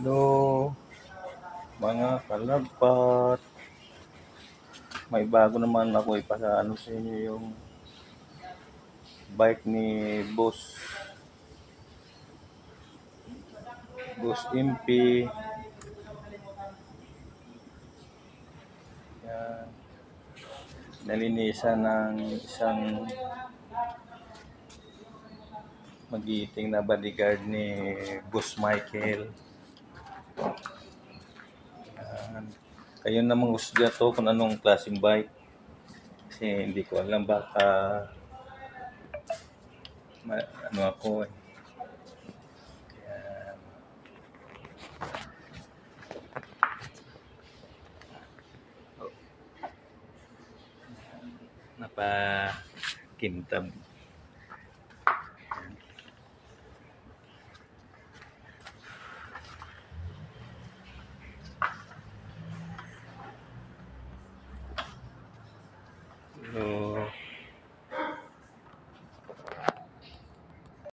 Hello, mga kalagpat. May bago naman ako ipasaano sa inyo yung bike ni Boss MP. Yan. Nalinisan ng isang magiting na bodyguard ni Boss Michael. Yan. Kayo namang husga to kung anong klaseng bike. Kasi hindi ko alam baka ano ako eh. Yan. Napakintab. So,